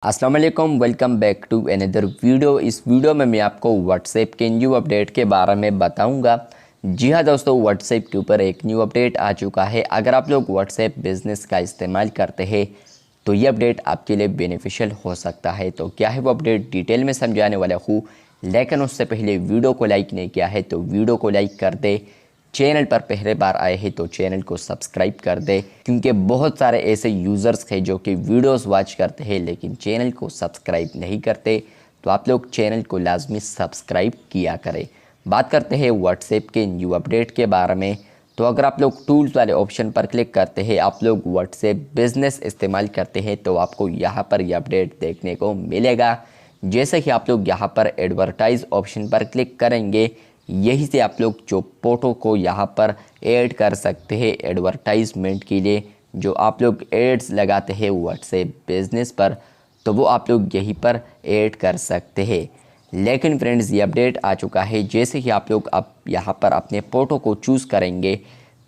अस्सलाम वालेकुम, welcome back to another video. इस वीडियो में मैं आपको व्हाट्सएप के न्यू अपडेट के बारे में बताऊंगा। जी हाँ दोस्तों, व्हाट्सएप के ऊपर एक न्यू अपडेट आ चुका है। अगर आप लोग व्हाट्सएप बिज़नेस का इस्तेमाल करते हैं तो ये अपडेट आपके लिए बेनिफिशियल हो सकता है। तो क्या है वो अपडेट, डिटेल में समझाने वाला हूँ, लेकिन उससे पहले वीडियो को लाइक नहीं किया है तो वीडियो को लाइक कर दे। चैनल पर पहले बार आए हैं तो चैनल को सब्सक्राइब कर दे, क्योंकि बहुत सारे ऐसे यूज़र्स हैं जो कि वीडियोस वॉच करते हैं लेकिन चैनल को सब्सक्राइब नहीं करते। तो आप लोग चैनल को लाजमी सब्सक्राइब किया करें। बात करते हैं व्हाट्सएप के न्यू अपडेट के बारे में। तो अगर आप लोग टूल्स वाले ऑप्शन पर क्लिक करते हैं, आप लोग व्हाट्सएप बिजनेस इस्तेमाल करते हैं तो आपको यहाँ पर यह अपडेट देखने को मिलेगा। जैसे कि आप लोग यहाँ पर एडवर्टाइज ऑप्शन पर क्लिक करेंगे, यही से आप लोग जो फ़ोटो को यहाँ पर ऐड कर सकते हैं एडवर्टाइजमेंट के लिए। जो आप लोग एड्स लगाते हैं व्हाट्सएप बिजनेस पर, तो वो आप लोग यहीं पर ऐड कर सकते हैं। लेकिन फ्रेंड्स, ये अपडेट आ चुका है। जैसे कि आप लोग अब यहाँ पर अपने फ़ोटो को चूज़ करेंगे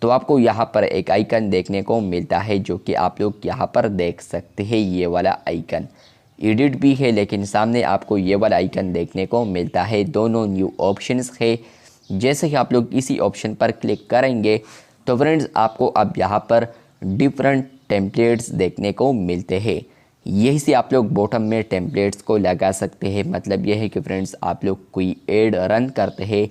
तो आपको यहाँ पर एक आइकन देखने को मिलता है, जो कि आप लोग यहाँ पर देख सकते हैं। ये वाला आइकन एडिट भी है, लेकिन सामने आपको ये वाला आइकन देखने को मिलता है। दोनों न्यू ऑप्शंस है। जैसे कि आप लोग इसी ऑप्शन पर क्लिक करेंगे तो फ्रेंड्स आपको अब यहाँ पर डिफरेंट टेम्पलेट्स देखने को मिलते हैं। यही से आप लोग बॉटम में टेम्पलेट्स को लगा सकते हैं। मतलब यह है कि फ्रेंड्स आप लोग कोई एड रन करते हैं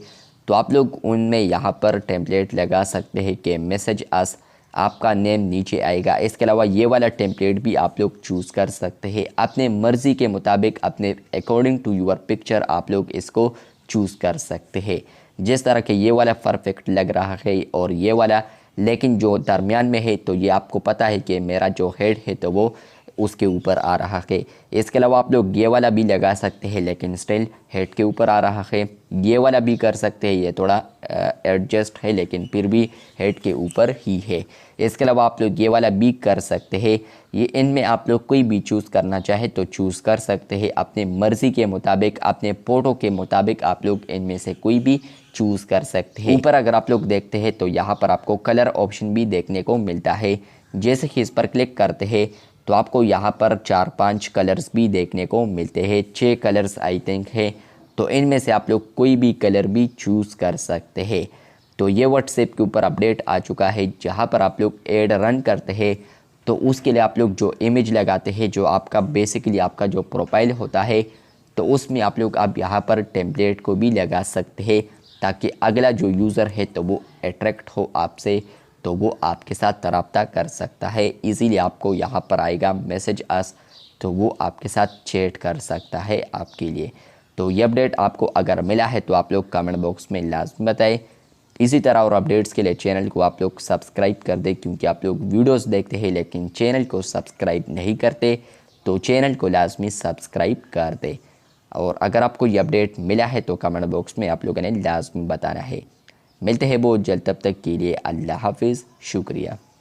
तो आप लोग उनमें यहाँ पर टेम्पलेट लगा सकते हैं कि मैसेज अस, आपका नेम नीचे आएगा। इसके अलावा ये वाला टेम्पलेट भी आप लोग चूज़ कर सकते हैं अपने मर्ज़ी के मुताबिक, अपने अकॉर्डिंग टू योर पिक्चर आप लोग इसको चूज़ कर सकते हैं। जिस तरह के ये वाला परफेक्ट लग रहा है और ये वाला, लेकिन जो दरमियान में है तो ये आपको पता है कि मेरा जो हेड है तो वो उसके ऊपर आ रहा है। इसके अलावा आप लोग ये वाला भी लगा सकते हैं, लेकिन स्टिल हेड के ऊपर आ रहा है। ये वाला भी कर सकते हैं, ये थोड़ा एडजस्ट है लेकिन फिर भी हेड के ऊपर ही है। इसके अलावा आप लोग ये वाला भी कर सकते हैं। ये इनमें आप लोग कोई भी चूज़ करना चाहे तो चूज़ कर सकते हैं अपने मर्ज़ी के मुताबिक, अपने फ़ोटो के मुताबिक आप लोग इनमें से कोई भी चूज़ कर सकते हैं। ऊपर अगर आप लोग देखते हैं तो यहाँ पर आपको कलर ऑप्शन भी देखने को मिलता है। जैसे कि इस पर क्लिक करते हैं तो आपको यहाँ पर 4-5 कलर्स भी देखने को मिलते हैं। 6 कलर्स आई थिंक है, तो इनमें से आप लोग कोई भी कलर भी चूज़ कर सकते हैं। तो ये व्हाट्सएप के ऊपर अपडेट आ चुका है, जहाँ पर आप लोग ऐड रन करते हैं तो उसके लिए आप लोग जो इमेज लगाते हैं, जो आपका बेसिकली आपका जो प्रोफाइल होता है, तो उसमें आप लोग अब यहाँ पर टेम्पलेट को भी लगा सकते हैं, ताकि अगला जो यूज़र है तो वो अट्रैक्ट हो आपसे, तो वो आपके साथ रब्ता कर सकता है। इजीली आपको यहाँ पर आएगा मैसेज अस, तो वो आपके साथ चैट कर सकता है आपके लिए। तो ये अपडेट आपको अगर मिला है तो आप लोग कमेंट बॉक्स में लाजमी बताएं। इसी तरह और अपडेट्स के लिए चैनल को आप लोग सब्सक्राइब कर दें, क्योंकि आप लोग वीडियोस देखते हैं लेकिन चैनल को सब्सक्राइब नहीं करते। तो चैनल को लाजमी सब्सक्राइब कर दें। और अगर आपको ये अपडेट मिला है तो कमेंट बॉक्स में आप लोगों ने लाजमी बताना है। मिलते हैं बहुत जल्द, तब तक के लिए अल्लाह हाफिज़, शुक्रिया।